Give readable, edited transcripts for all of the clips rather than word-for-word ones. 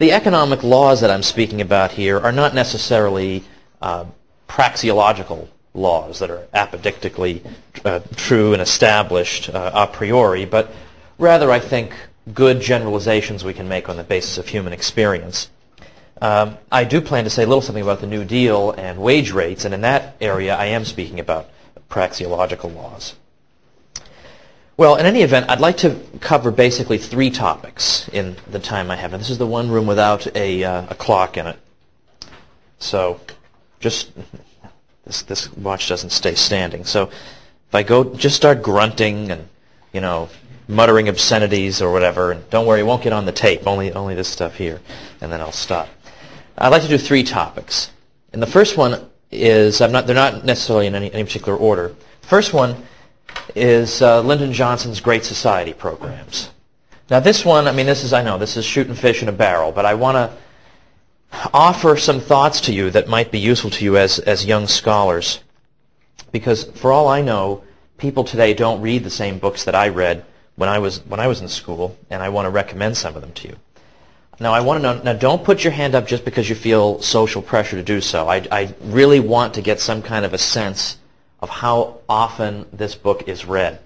The economic laws that I'm speaking about here are not necessarily praxeological laws that are apodictically true and established a priori, but rather, I think, good generalizations we can make on the basis of human experience. I do plan to say a little something about the New Deal and wage rates, and in that area I am speaking about praxeological laws. Well, in any event, I'd like to cover basically three topics in the time I have. And this is the one room without a clock in it. So just, this watch doesn't stay standing. So if I just start grunting and, muttering obscenities or whatever, and don't worry, it won't get on the tape, only this stuff here, and then I'll stop. I'd like to do three topics. And the first one is, they're not necessarily in any particular order. First one is Lyndon Johnson's Great Society programs. Now this one, this is shooting fish in a barrel, but I want to offer some thoughts to you that might be useful to you as young scholars. Because for all I know, people today don't read the same books that I read when I was in school, and I want to recommend some of them to you. Now I want to know, don't put your hand up just because you feel social pressure to do so. I really want to get some kind of a sense of how often this book is read.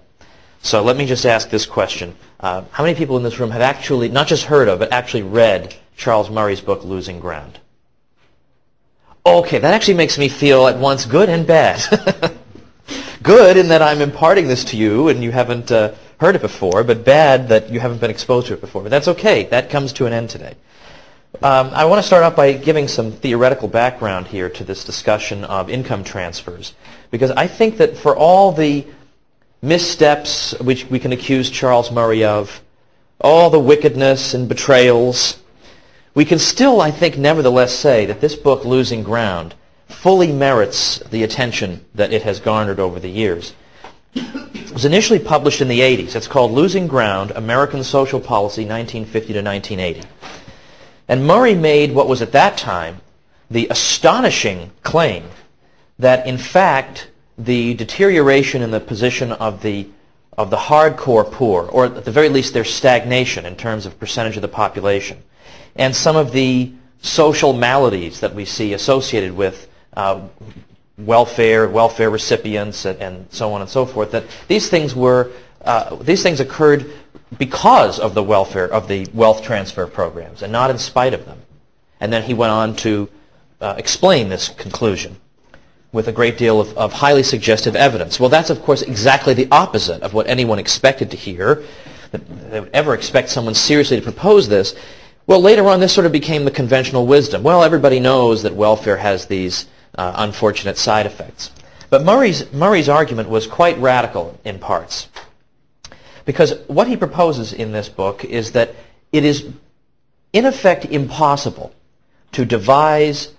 So let me just ask this question. How many people in this room have actually, not just heard of, but actually read Charles Murray's book, Losing Ground? Okay, that actually makes me feel at once good and bad. Good in that I'm imparting this to you and you haven't heard it before, but bad that you haven't been exposed to it before. But that's okay. That comes to an end today. I want to start off by giving some theoretical background here to this discussion of income transfers, because I think that for all the missteps which we can accuse Charles Murray of, all the wickedness and betrayals, we can still, I think, nevertheless say that this book, Losing Ground, fully merits the attention that it has garnered over the years. It was initially published in the 80s. It's called Losing Ground, American Social Policy, 1950 to 1980. And Murray made what was at that time the astonishing claim that, in fact, the deterioration in the position of the hardcore poor, or at the very least their stagnation in terms of percentage of the population, and some of the social maladies that we see associated with welfare recipients, and so on and so forth, that these things occurred because of the wealth transfer programs, and not in spite of them. And then he went on to explain this conclusion with a great deal of highly suggestive evidence. Well, that's, of course, exactly the opposite of what anyone expected to hear, that they would ever expect someone seriously to propose this. Well, later on, this sort of became the conventional wisdom. Well, everybody knows that welfare has these unfortunate side effects. But Murray's argument was quite radical in parts, because what he proposes in this book is that it is, in effect, impossible to devise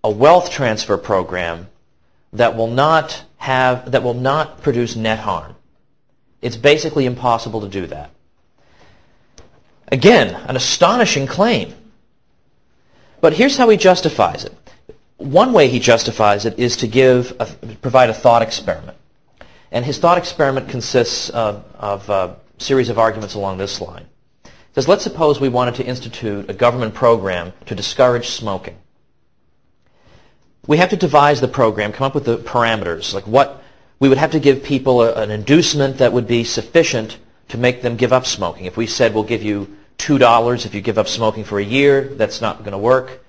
a wealth transfer program that will not produce net harm. It's basically impossible to do that. Again, an astonishing claim. But here's how he justifies it. One way he justifies it is to provide a thought experiment. And his thought experiment consists of a series of arguments along this line. He says, let's suppose we wanted to institute a government program to discourage smoking. We have to devise the program, come up with the parameters, like what we would have to give people an inducement that would be sufficient to make them give up smoking. If we said we'll give you $2 if you give up smoking for a year, that's not going to work.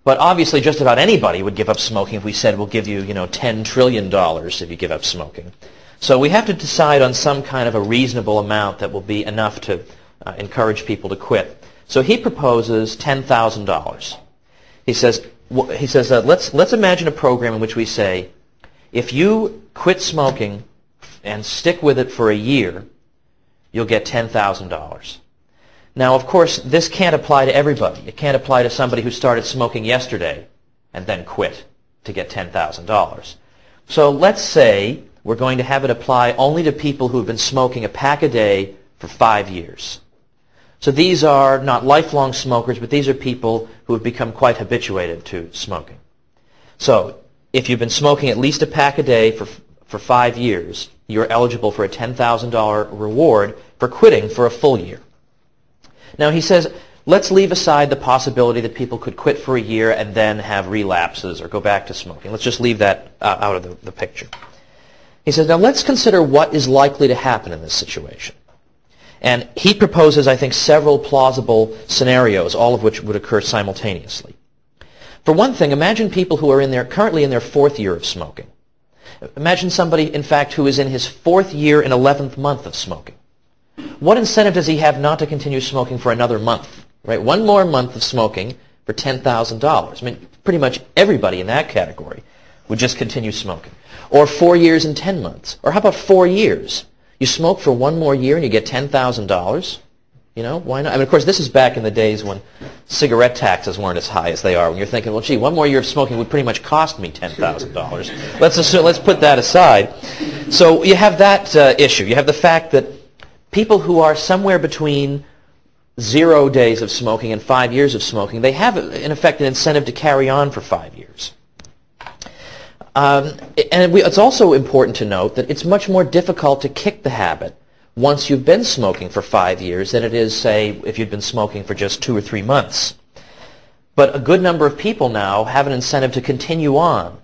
But obviously just about anybody would give up smoking if we said we'll give you, $10 trillion if you give up smoking. So we have to decide on some kind of a reasonable amount that will be enough to encourage people to quit. So he proposes $10,000. He says, let's imagine a program in which we say, if you quit smoking and stick with it for a year, you'll get $10,000. Now, of course, this can't apply to everybody. It can't apply to somebody who started smoking yesterday and then quit to get $10,000. So let's say we're going to have it apply only to people who have been smoking a pack a day for 5 years. So these are not lifelong smokers, but these are people who have become quite habituated to smoking. So if you've been smoking at least a pack a day for 5 years, you're eligible for a $10,000 reward for quitting for a full year. Now he says, let's leave aside the possibility that people could quit for a year and then have relapses or go back to smoking. Let's just leave that out of the picture. He says, now let's consider what is likely to happen in this situation. And he proposes, I think, several plausible scenarios, all of which would occur simultaneously. For one thing, imagine people who are currently in their 4th year of smoking. Imagine somebody, in fact, who is in his 4th year and 11th month of smoking. What incentive does he have not to continue smoking for another month? Right? One more month of smoking for $10,000. I mean, pretty much everybody in that category would just continue smoking. Or 4 years and 10 months. Or how about 4 years? You smoke for one more year and you get $10,000. You know, why not? I mean, of course, this is back in the days when cigarette taxes weren't as high as they are. When you're thinking, well, gee, one more year of smoking would pretty much cost me $10,000. Let's put that aside. So you have that issue. You have the fact that people who are somewhere between 0 days of smoking and 5 years of smoking, they have, in effect, an incentive to carry on for 5 years. It's also important to note that it's much more difficult to kick the habit once you've been smoking for 5 years than it is, say, if you'd been smoking for just 2 or 3 months. But a good number of people now have an incentive to continue on.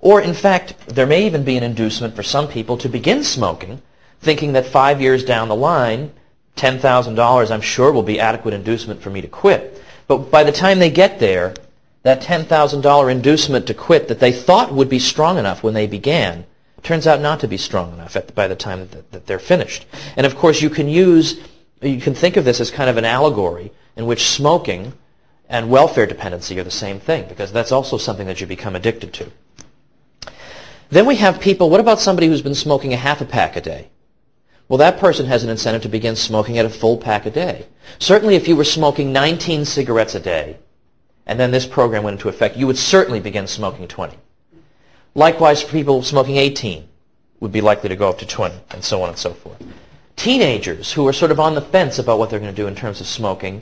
Or, in fact, there may even be an inducement for some people to begin smoking, thinking that 5 years down the line, $10,000 I'm sure will be adequate inducement for me to quit. But by the time they get there, that $10,000 inducement to quit that they thought would be strong enough when they began turns out not to be strong enough by the time that they're finished. And of course you can think of this as kind of an allegory in which smoking and welfare dependency are the same thing, because that's also something that you become addicted to. Then we have people, what about somebody who's been smoking a half a pack a day? Well, that person has an incentive to begin smoking at a full pack a day. Certainly if you were smoking 19 cigarettes a day, and then this program went into effect, you would certainly begin smoking 20. Likewise, for people smoking 18 would be likely to go up to 20, and so on and so forth. Teenagers who are sort of on the fence about what they're going to do in terms of smoking,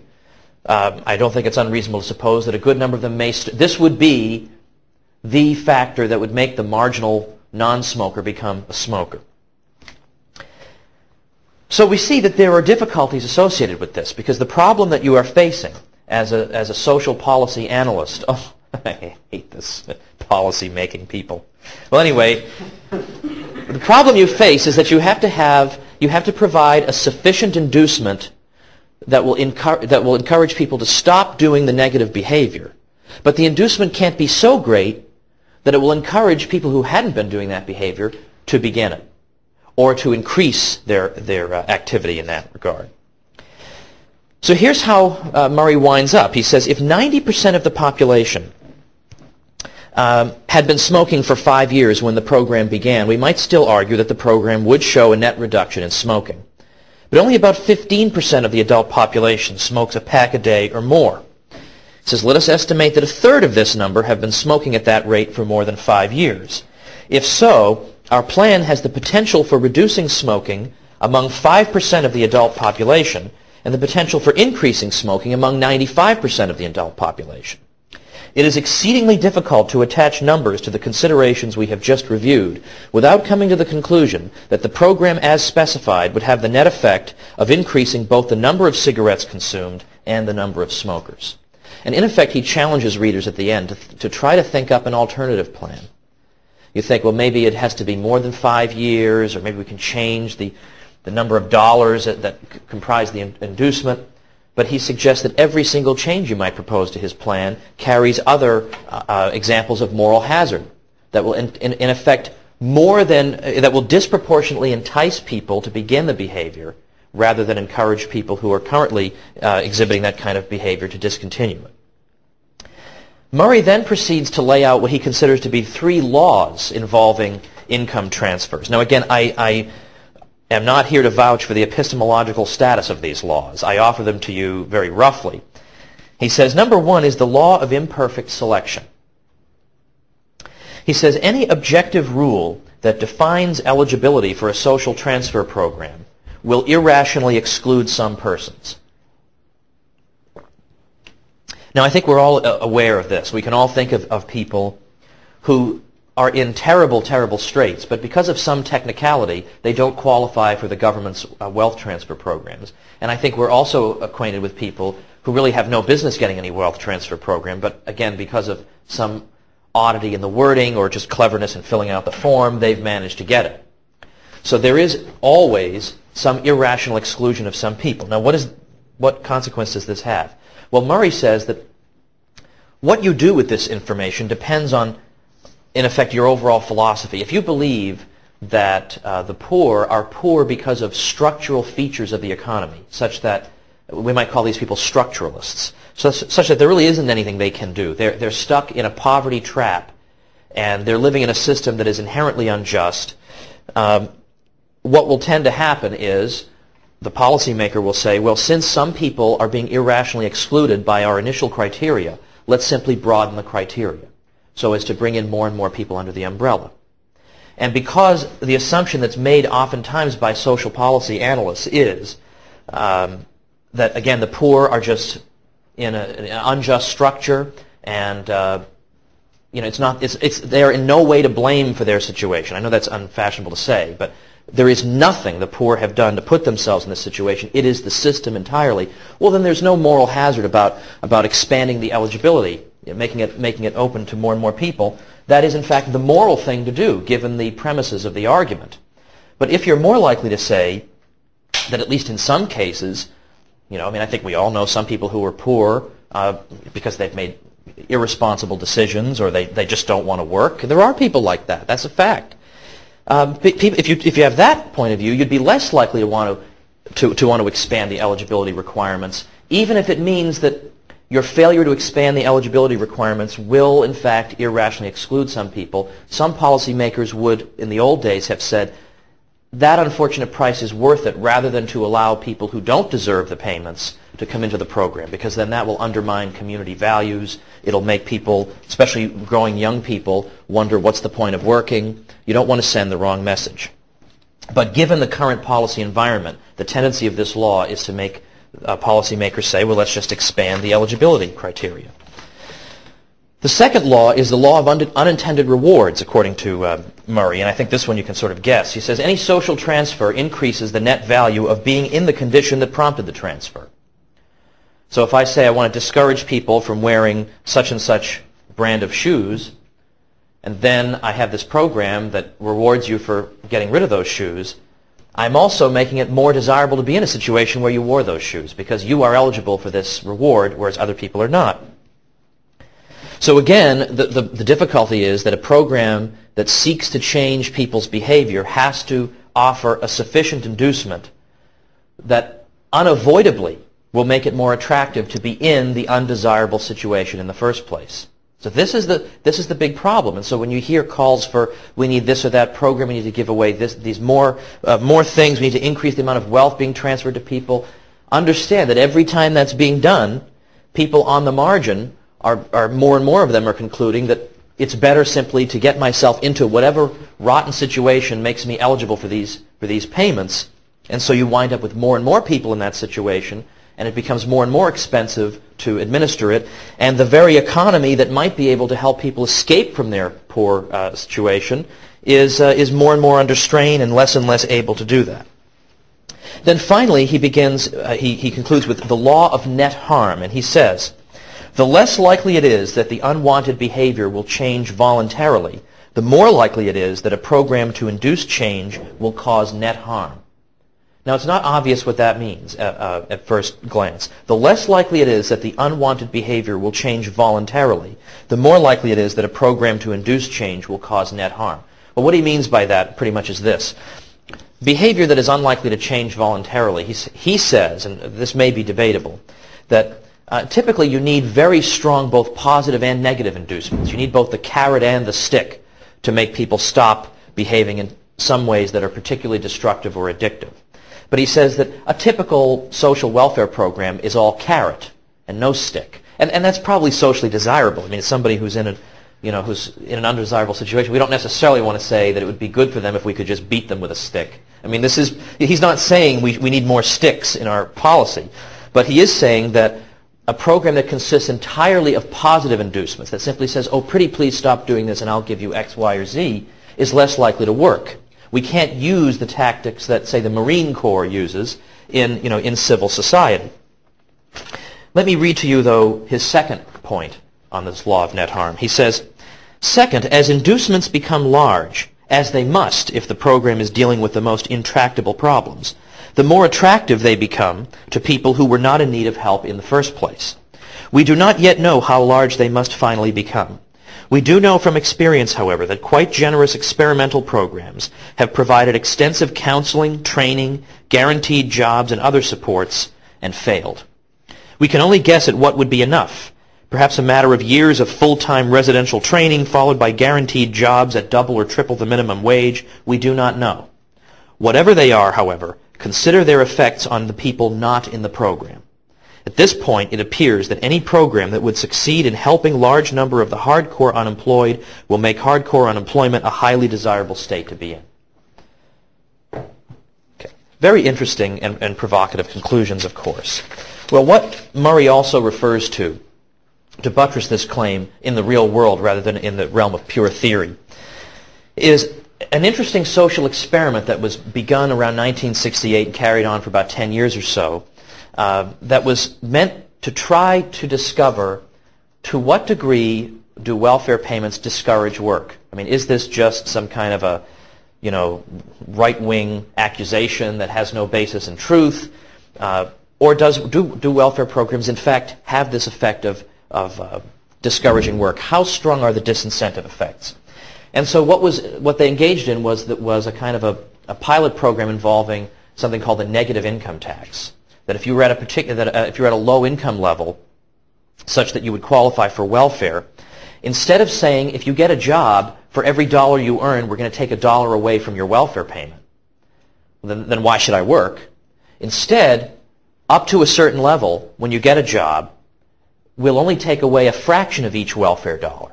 I don't think it's unreasonable to suppose that a good number of them this would be the factor that would make the marginal non-smoker become a smoker. So we see that there are difficulties associated with this, because the problem that you are facing as a social policy analyst, I hate this policy-making people. Well, anyway, the problem you face is that you have to provide a sufficient inducement that will encourage people to stop doing the negative behavior. But the inducement can't be so great that it will encourage people who hadn't been doing that behavior to begin it, or to increase their activity in that regard. So here's how Murray winds up. He says, if 90% of the population had been smoking for 5 years when the program began, we might still argue that the program would show a net reduction in smoking. But only about 15% of the adult population smokes a pack a day or more. He says, let us estimate that a third of this number have been smoking at that rate for more than 5 years. If so, our plan has the potential for reducing smoking among 5% of the adult population and the potential for increasing smoking among 95% of the adult population. It is exceedingly difficult to attach numbers to the considerations we have just reviewed without coming to the conclusion that the program as specified would have the net effect of increasing both the number of cigarettes consumed and the number of smokers. And in effect, he challenges readers at the end to try to think up an alternative plan. You think, well, maybe it has to be more than 5 years, or maybe we can change the number of dollars that comprise the inducement. But he suggests that every single change you might propose to his plan carries other examples of moral hazard that will, in effect, that will disproportionately entice people to begin the behavior rather than encourage people who are currently exhibiting that kind of behavior to discontinue it. Murray then proceeds to lay out what he considers to be 3 laws involving income transfers. Now, again, I am not here to vouch for the epistemological status of these laws. I offer them to you very roughly. He says, number 1 is the law of imperfect selection. He says, any objective rule that defines eligibility for a social transfer program will irrationally exclude some persons. Now, I think we're all aware of this. We can all think of people who are in terrible, terrible straits, but because of some technicality, they don't qualify for the government's wealth transfer programs. And I think we're also acquainted with people who really have no business getting any wealth transfer program, but again, because of some oddity in the wording or just cleverness in filling out the form, they've managed to get it. So there is always some irrational exclusion of some people. Now, what consequence does this have? Well, Murray says that what you do with this information depends on, in effect, your overall philosophy. If you believe that the poor are poor because of structural features of the economy, such that we might call these people structuralists, such that there really isn't anything they can do. They're stuck in a poverty trap, and they're living in a system that is inherently unjust. What will tend to happen is the policymaker will say, well, since some people are being irrationally excluded by our initial criteria, let's simply broaden the criteria so as to bring in more and more people under the umbrella. And because the assumption that's made oftentimes by social policy analysts is that, again, the poor are just in an unjust structure, and they're in no way to blame for their situation. I know that's unfashionable to say, but there is nothing the poor have done to put themselves in this situation. It is the system entirely. Well, then there's no moral hazard about expanding the eligibility, making it open to more and more people. That is, in fact, the moral thing to do, given the premises of the argument. But if you're more likely to say that, at least in some cases, I think we all know some people who are poor because they've made irresponsible decisions, or they just don't want to work. There are people like that. That's a fact. If you have that point of view, you'd be less likely to want to expand the eligibility requirements, even if it means that your failure to expand the eligibility requirements will, in fact, irrationally exclude some people. Some policymakers would, in the old days, have said, that unfortunate price is worth it, rather than to allow people who don't deserve the payments to come into the program, because then that will undermine community values. It'll make people, especially growing young people, wonder what's the point of working. You don't want to send the wrong message. But given the current policy environment, the tendency of this law is to make policymakers say, well, let's just expand the eligibility criteria. The second law is the law of unintended rewards, according to Murray, and I think this one you can sort of guess. He says any social transfer increases the net value of being in the condition that prompted the transfer. So if I say I want to discourage people from wearing such and such brand of shoes, and then I have this program that rewards you for getting rid of those shoes, I'm also making it more desirable to be in a situation where you wore those shoes, because you are eligible for this reward, whereas other people are not. So again, the difficulty is that a program that seeks to change people's behavior has to offer a sufficient inducement that unavoidably will make it more attractive to be in the undesirable situation in the first place. So this is the big problem. And so when you hear calls for, we need this or that program, we need to give away these more things, we need to increase the amount of wealth being transferred to people, understand that every time that's being done, people on the margin are more and more of them are concluding that it's better simply to get myself into whatever rotten situation makes me eligible for these payments. And so you wind up with more and more people in that situation, and it becomes more and more expensive to administer it. And the very economy that might be able to help people escape from their poor situation is more and more under strain and less able to do that. Then finally, he concludes with the law of net harm, and he says, the less likely it is that the unwanted behavior will change voluntarily, the more likely it is that a program to induce change will cause net harm. Now, it's not obvious what that means at first glance. The less likely it is that the unwanted behavior will change voluntarily, the more likely it is that a program to induce change will cause net harm. Well, what he means by that pretty much is this. Behavior that is unlikely to change voluntarily, he says, and this may be debatable, that typically you need very strong both positive and negative inducements. You need both the carrot and the stick to make people stop behaving in some ways that are particularly destructive or addictive. But he says that a typical social welfare program is all carrot and no stick. And that's probably socially desirable. I mean, somebody who's in an undesirable situation, we don't necessarily want to say that it would be good for them if we could just beat them with a stick. I mean, he's not saying we need more sticks in our policy, but he is saying that a program that consists entirely of positive inducements, that simply says, oh, pretty please stop doing this and I'll give you X, Y, or Z, is less likely to work. We can't use the tactics that, say, the Marine Corps uses in civil society. Let me read to you, though, his second point on this law of net harm. He says, second, as inducements become large, as they must if the program is dealing with the most intractable problems, the more attractive they become to people who were not in need of help in the first place. We do not yet know how large they must finally become. We do know from experience, however, that quite generous experimental programs have provided extensive counseling, training, guaranteed jobs, and other supports, and failed. We can only guess at what would be enough, perhaps a matter of years of full-time residential training followed by guaranteed jobs at double or triple the minimum wage. We do not know. Whatever they are, however, consider their effects on the people not in the program. At this point, it appears that any program that would succeed in helping large number of the hardcore unemployed will make hardcore unemployment a highly desirable state to be in. Okay. Very interesting and provocative conclusions, of course. Well, what Murray also refers to buttress this claim in the real world rather than in the realm of pure theory, is an interesting social experiment that was begun around 1968 and carried on for about 10 years or so, that was meant to try to discover to what degree do welfare payments discourage work. I mean, is this just some kind of a, right-wing accusation that has no basis in truth, or do welfare programs in fact have this effect of discouraging work? How strong are the disincentive effects? And so what they engaged in was a kind of a pilot program involving something called the negative income tax. That if you were at a low income level, such that you would qualify for welfare, instead of saying if you get a job, for every dollar you earn, we're going to take $1 away from your welfare payment, then why should I work? Instead, up to a certain level, when you get a job, we'll only take away a fraction of each welfare dollar.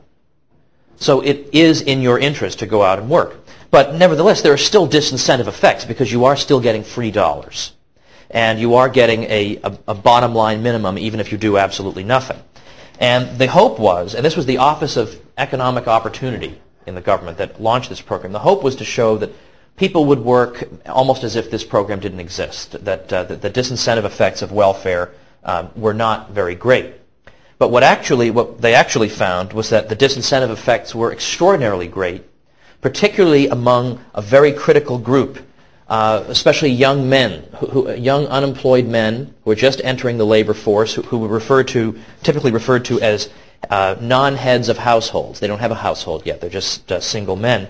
So it is in your interest to go out and work. But nevertheless, there are still disincentive effects because you are still getting free dollars. And you are getting a bottom line minimum even if you do absolutely nothing. And the hope was, and this was the Office of Economic Opportunity in the government that launched this program, the hope was to show that people would work almost as if this program didn't exist, that the disincentive effects of welfare were not very great. But what they actually found was that the disincentive effects were extraordinarily great, particularly among a very critical group, especially young men, young unemployed men who are just entering the labor force, who were typically referred to as non-heads of households. They don't have a household yet; they're just single men.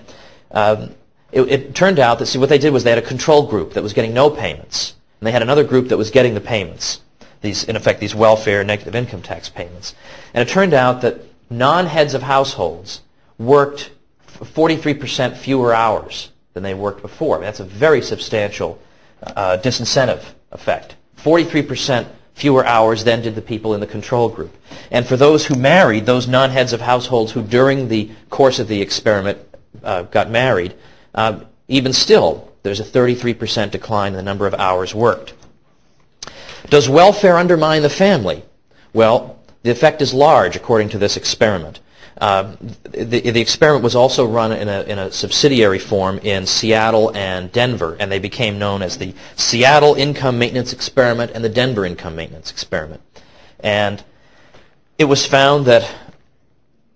It turned out that what they did was they had a control group that was getting no payments, and they had another group that was getting the payments. In effect, these welfare negative income tax payments. And it turned out that non-heads of households worked 43% fewer hours than they worked before. I mean, that's a very substantial disincentive effect. 43% fewer hours than did the people in the control group. And for those who married, those non-heads of households who during the course of the experiment got married, even still, there's a 33% decline in the number of hours worked. Does welfare undermine the family? Well, the effect is large, according to this experiment. The experiment was also run in a subsidiary form in Seattle and Denver, and they became known as the Seattle Income Maintenance Experiment and the Denver Income Maintenance Experiment. And it was found that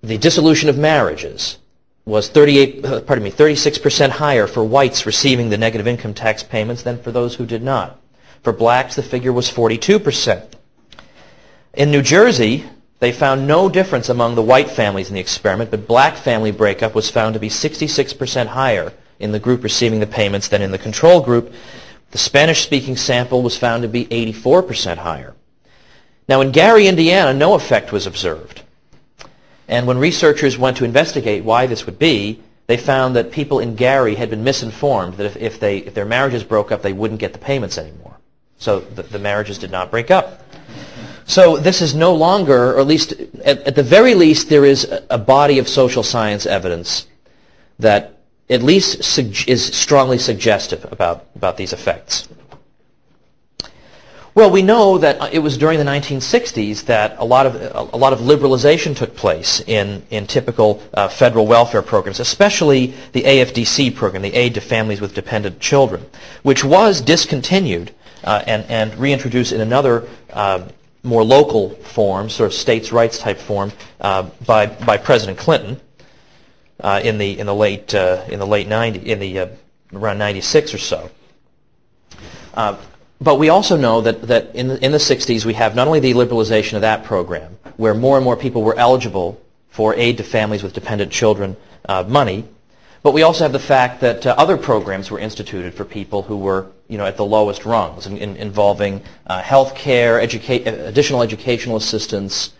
the dissolution of marriages was 36% higher for whites receiving the negative income tax payments than for those who did not. For blacks, the figure was 42%. In New Jersey, they found no difference among the white families in the experiment, but black family breakup was found to be 66% higher in the group receiving the payments than in the control group. The Spanish-speaking sample was found to be 84% higher. Now, in Gary, Indiana, no effect was observed. And when researchers went to investigate why this would be, they found that people in Gary had been misinformed that if their marriages broke up, they wouldn't get the payments anymore. So the marriages did not break up. So this is no longer, or at least at the very least, there is a body of social science evidence that at least is strongly suggestive about these effects. Well, we know that it was during the 1960s that a lot of liberalization took place in typical federal welfare programs, especially the AFDC program, the Aid to Families with Dependent Children, which was discontinued and reintroduced in another more local form, sort of states' rights type form, by President Clinton in the late 90s, around 96 or so. But we also know that in the 60s we have not only the liberalization of that program, where more and more people were eligible for aid to families with dependent children money, but we also have the fact that other programs were instituted for people who were, at the lowest rungs, involving health care, additional educational assistance,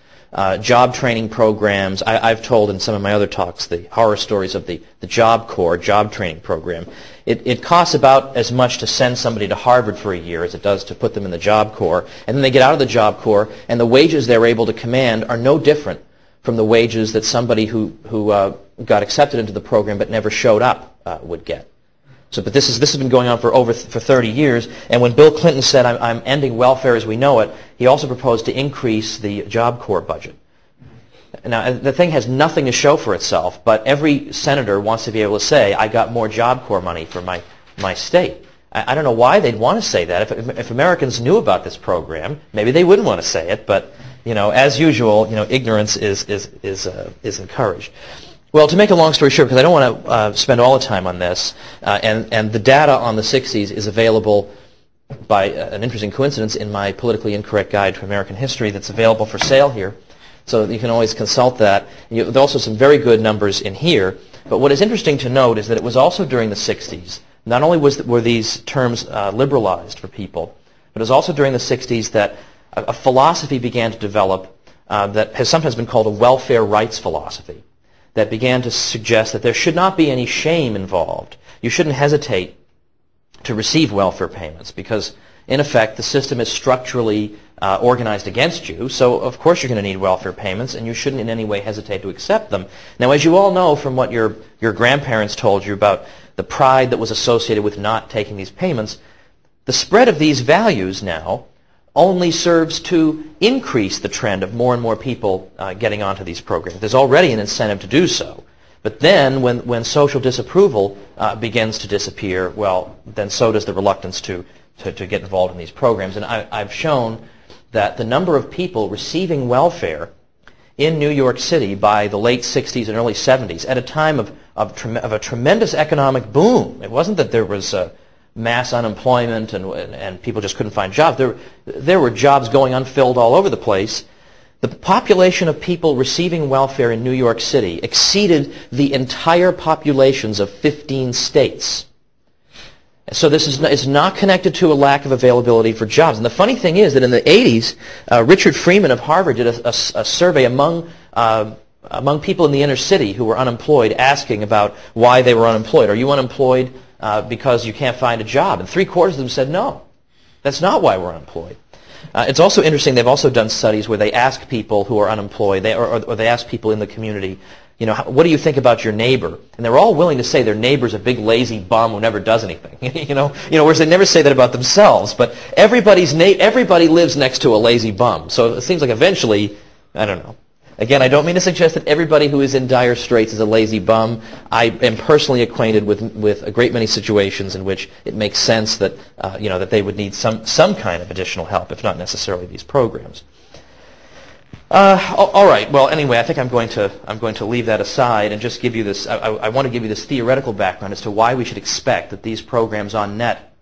job training programs. I've told in some of my other talks the horror stories of the Job Corps job training program. It costs about as much to send somebody to Harvard for a year as it does to put them in the Job Corps, and then they get out of the Job Corps, and the wages they're able to command are no different from the wages that somebody who got accepted into the program but never showed up would get. But this has been going on for 30 years, and when Bill Clinton said, I'm ending welfare as we know it, he also proposed to increase the Job Corps budget. Now, the thing has nothing to show for itself, but every senator wants to be able to say, I got more Job Corps money for my state. I don't know why they'd want to say that. If Americans knew about this program, maybe they wouldn't want to say it, but as usual, ignorance is encouraged. Well, to make a long story short, because I don't want to spend all the time on this, and the data on the 60s is available by an interesting coincidence in my Politically Incorrect Guide to American History that's available for sale here, so you can always consult that. There are also some very good numbers in here, but what is interesting to note is that it was also during the 60s, not only were these terms liberalized for people, but it was also during the 60s that a philosophy began to develop that has sometimes been called a welfare rights philosophy, that began to suggest that there should not be any shame involved. You shouldn't hesitate to receive welfare payments because, in effect, the system is structurally organized against you, so of course you're going to need welfare payments, and you shouldn't in any way hesitate to accept them. Now, as you all know from what your grandparents told you about the pride that was associated with not taking these payments, the spread of these values now only serves to increase the trend of more and more people getting onto these programs. There's already an incentive to do so. But then when social disapproval begins to disappear, well, then so does the reluctance to get involved in these programs. And I've shown that the number of people receiving welfare in New York City by the late 60s and early 70s, at a time of a tremendous economic boom. It wasn't that there was mass unemployment and people just couldn't find jobs. There were jobs going unfilled all over the place. The population of people receiving welfare in New York City exceeded the entire populations of 15 states. So this is not connected to a lack of availability for jobs. And the funny thing is that in the 80s, Richard Freeman of Harvard did a survey among people in the inner city who were unemployed, asking about why they were unemployed. Are you unemployed because you can't find a job? And 3/4 of them said no. That's not why we're unemployed. It's also interesting, they've also done studies where they ask people who are unemployed, or they ask people in the community, what do you think about your neighbor? And they're all willing to say their neighbor's a big lazy bum who never does anything. Whereas they never say that about themselves. But everybody lives next to a lazy bum. So it seems like eventually, I don't know. Again, I don't mean to suggest that everybody who is in dire straits is a lazy bum. I am personally acquainted with a great many situations in which it makes sense that that they would need some kind of additional help, if not necessarily these programs. All right. Well, anyway, I think I'm going to leave that aside and just give you this. I want to give you this theoretical background as to why we should expect that these programs on net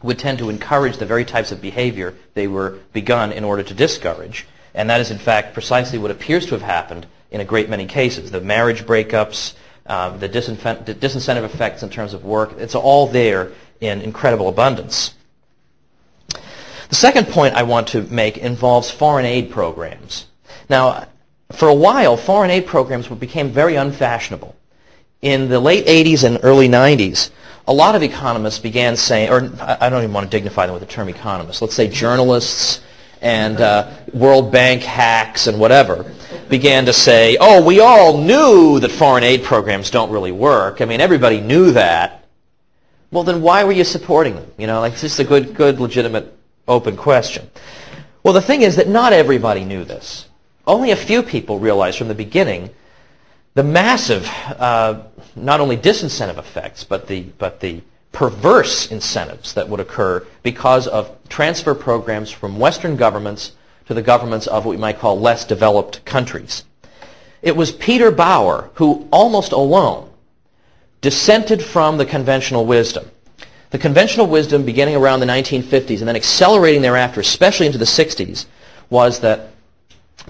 would tend to encourage the very types of behavior they were begun in order to discourage. And that is, in fact, precisely what appears to have happened in a great many cases. The marriage breakups, the disincentive effects in terms of work, it's all there in incredible abundance. The second point I want to make involves foreign aid programs. Now, for a while, foreign aid programs became very unfashionable. In the late 80s and early 90s, a lot of economists began saying, or I don't even want to dignify them with the term economists, let's say journalists and World Bank hacks and whatever, began to say, oh, we all knew that foreign aid programs don't really work. I mean, everybody knew that. Well, then why were you supporting them? It's just a good, legitimate, open question. Well, the thing is that not everybody knew this. Only a few people realized from the beginning the massive, not only disincentive effects, but the perverse incentives that would occur because of transfer programs from Western governments to the governments of what we might call less developed countries. It was Peter Bauer who, almost alone, dissented from the conventional wisdom. The conventional wisdom beginning around the 1950s and then accelerating thereafter, especially into the 60s, was that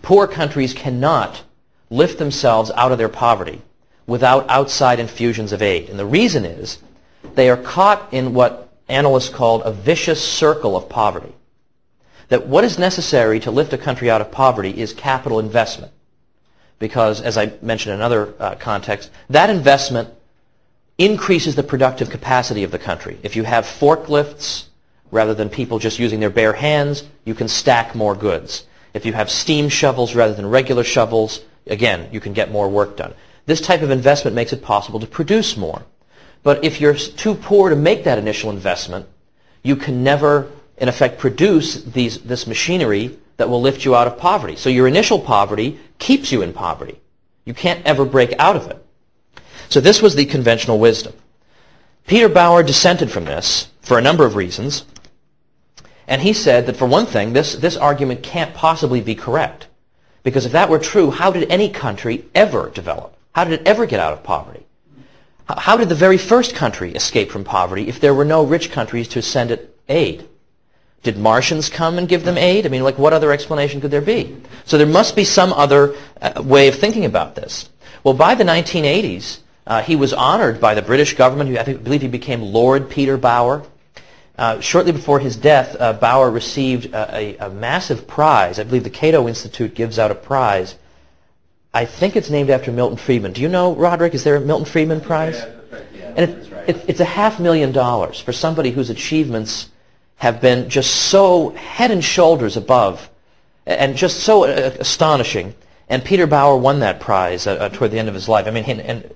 poor countries cannot lift themselves out of their poverty without outside infusions of aid. And the reason is they are caught in what analysts called a vicious circle of poverty. That what is necessary to lift a country out of poverty is capital investment. Because, as I mentioned in another context, that investment increases the productive capacity of the country. If you have forklifts, rather than people just using their bare hands, you can stack more goods. If you have steam shovels rather than regular shovels, again, you can get more work done. This type of investment makes it possible to produce more. But if you're too poor to make that initial investment, you can never, in effect, produce this machinery that will lift you out of poverty. So your initial poverty keeps you in poverty. You can't ever break out of it. So this was the conventional wisdom. Peter Bauer dissented from this for a number of reasons. And he said that, for one thing, this argument can't possibly be correct. Because if that were true, how did any country ever develop? How did it ever get out of poverty? How did the very first country escape from poverty if there were no rich countries to send it aid? Did Martians come and give them aid? I mean, like, what other explanation could there be? So there must be some other way of thinking about this. Well, by the 1980s, he was honored by the British government. I believe he became Lord Peter Bauer. Shortly before his death, Bauer received a massive prize. I believe the Cato Institute gives out a prize. I think it's named after Milton Friedman. Do you know, Roderick, is there a Milton Friedman prize? Yeah, that's right. Yeah, and it's $500,000 for somebody whose achievements have been just so head and shoulders above and just so astonishing. And Peter Bauer won that prize toward the end of his life. I mean, and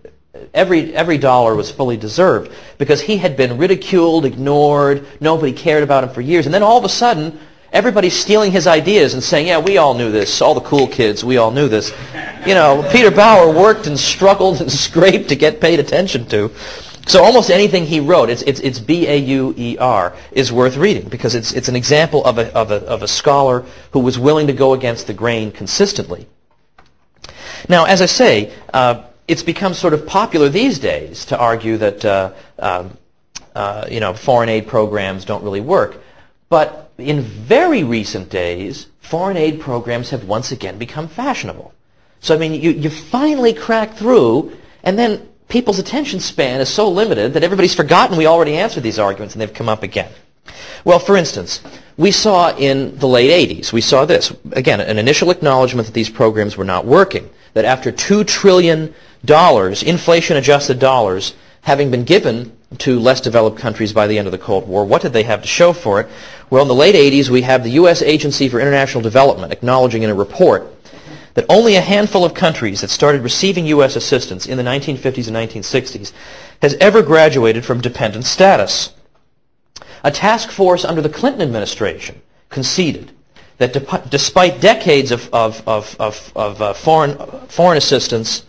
every dollar was fully deserved because he had been ridiculed, ignored, nobody cared about him for years. And then all of a sudden, everybody's stealing his ideas and saying, yeah, we all knew this. All the cool kids, we all knew this. You know, Peter Bauer worked and struggled and scraped to get paid attention to. So almost anything he wrote, it's B-A-U-E-R, is worth reading because it's an example of a scholar who was willing to go against the grain consistently. Now, as I say, it's become sort of popular these days to argue that foreign aid programs don't really work. But in very recent days, foreign aid programs have once again become fashionable. So, I mean, you finally crack through, and then people's attention span is so limited that everybody's forgotten we already answered these arguments, and they've come up again. Well, for instance, we saw in the late 80s, we saw this, again, an initial acknowledgement that these programs were not working, that after $2 trillion, inflation-adjusted dollars, having been given to less developed countries by the end of the Cold War, what did they have to show for it? Well, in the late 80s, we have the U.S. Agency for International Development acknowledging in a report that only a handful of countries that started receiving U.S. assistance in the 1950s and 1960s has ever graduated from dependent status. A task force under the Clinton administration conceded that despite decades of foreign assistance,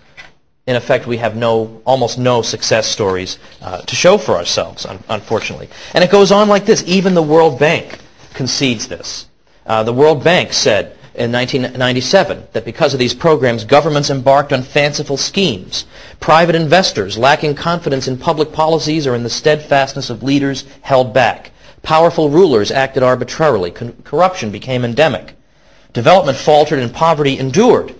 in effect, we have almost no success stories to show for ourselves, unfortunately. And it goes on like this. Even the World Bank concedes this. The World Bank said in 1997 that because of these programs, governments embarked on fanciful schemes. Private investors, lacking confidence in public policies or in the steadfastness of leaders, held back. Powerful rulers acted arbitrarily. Corruption became endemic. Development faltered and poverty endured.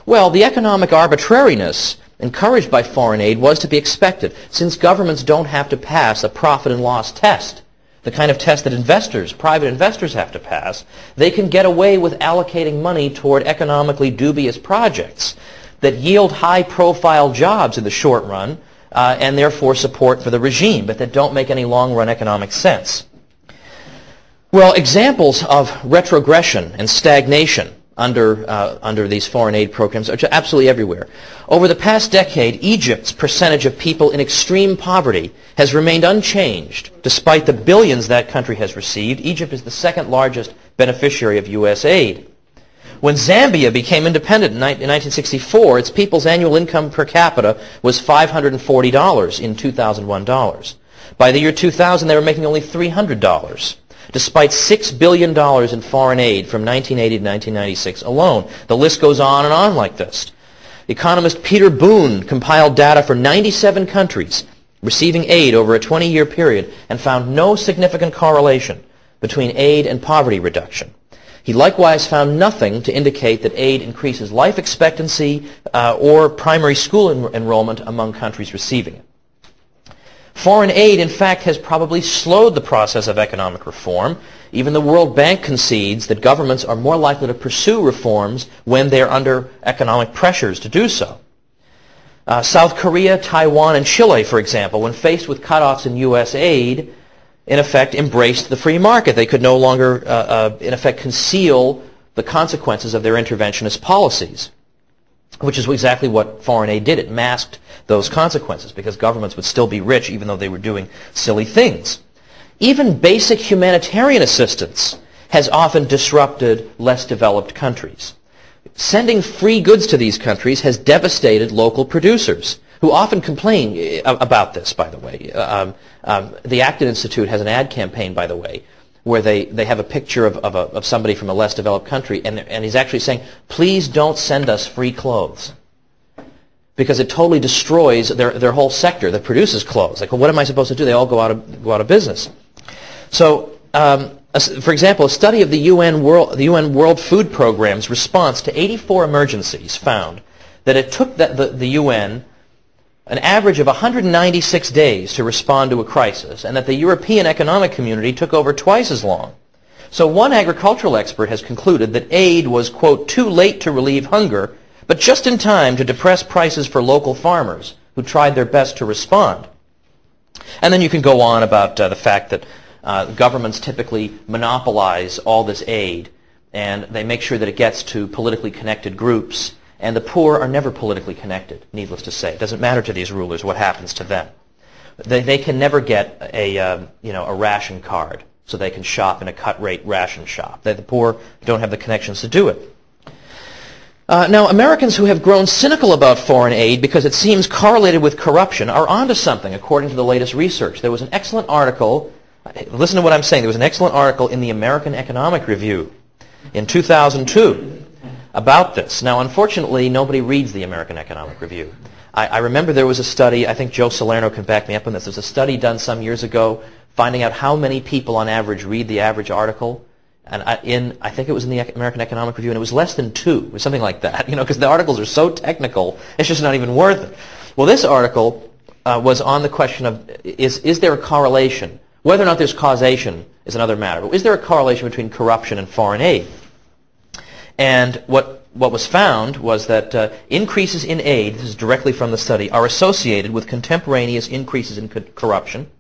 Well, the economic arbitrariness encouraged by foreign aid was to be expected, since governments don't have to pass a profit and loss test, the kind of test that private investors have to pass. They can get away with allocating money toward economically dubious projects that yield high-profile jobs in the short run and therefore support for the regime, but that don't make any long-run economic sense. Well, examples of retrogression and stagnation under these foreign aid programs are absolutely everywhere. Over the past decade, Egypt's percentage of people in extreme poverty has remained unchanged despite the billions that country has received. Egypt is the second largest beneficiary of U.S. aid. When Zambia became independent in 1964, its people's annual income per capita was $540 in 2001 dollars. By the year 2000, they were making only $300. despite $6 billion in foreign aid from 1980 to 1996 alone. The list goes on and on like this. Economist Peter Boone compiled data for 97 countries receiving aid over a 20-year period and found no significant correlation between aid and poverty reduction. He likewise found nothing to indicate that aid increases life expectancy or primary school enrollment among countries receiving it. Foreign aid, in fact, has probably slowed the process of economic reform. Even the World Bank concedes that governments are more likely to pursue reforms when they are under economic pressures to do so. South Korea, Taiwan, and Chile, for example, when faced with cutoffs in U.S. aid, in effect embraced the free market. They could no longer, in effect, conceal the consequences of their interventionist policies, which is exactly what foreign aid did. It masked those consequences because governments would still be rich even though they were doing silly things. Even basic humanitarian assistance has often disrupted less developed countries. Sending free goods to these countries has devastated local producers, who often complain about this, by the way. The Acton Institute has an ad campaign, by the way, where they have a picture of somebody from a less developed country, and he's actually saying, please don't send us free clothes, because it totally destroys their whole sector that produces clothes. Like, well, what am I supposed to do? They all go out of business. So, for example, a study of the UN World Food Programme's response to 84 emergencies found that it took the UN an average of 196 days to respond to a crisis, and that the European Economic Community took over twice as long. So one agricultural expert has concluded that aid was, quote, too late to relieve hunger, but just in time to depress prices for local farmers who tried their best to respond. And then you can go on about the fact that governments typically monopolize all this aid, and they make sure that it gets to politically connected groups. And the poor are never politically connected, needless to say. It doesn't matter to these rulers what happens to them. They can never get a ration card so they can shop in a cut-rate ration shop. The poor don't have the connections to do it. Now, Americans who have grown cynical about foreign aid because it seems correlated with corruption are onto something, according to the latest research. There was an excellent article, listen to what I'm saying, there was an excellent article in the American Economic Review in 2002 about this. Now, unfortunately, nobody reads the American Economic Review. I remember there was a study, I think Joe Salerno can back me up on this, there's a study done some years ago finding out how many people on average read the average article. And I think it was in the American Economic Review, and it was less than 2, or something like that, because the articles are so technical, it's just not even worth it. Well, this article was on the question of, is there a correlation? Whether or not there's causation is another matter, but is there a correlation between corruption and foreign aid? And what was found was that increases in aid, this is directly from the study, are associated with contemporaneous increases in corruption.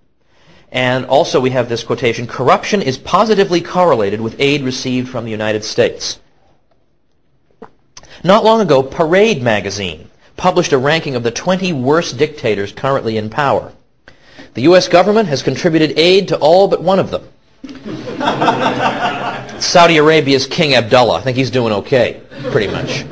And also we have this quotation, corruption is positively correlated with aid received from the United States. Not long ago, Parade magazine published a ranking of the 20 worst dictators currently in power. The U.S. government has contributed aid to all but one of them. Saudi Arabia's King Abdullah. I think he's doing okay, pretty much.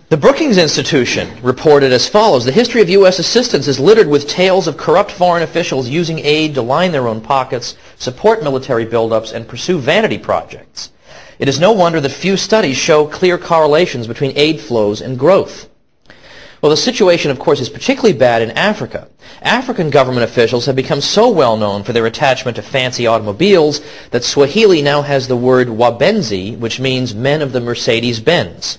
The Brookings Institution reported as follows: the history of U.S. assistance is littered with tales of corrupt foreign officials using aid to line their own pockets, support military buildups, and pursue vanity projects. It is no wonder that few studies show clear correlations between aid flows and growth. Well, the situation, of course, is particularly bad in Africa. African government officials have become so well known for their attachment to fancy automobiles that Swahili now has the word wabenzi, which means men of the Mercedes-Benz.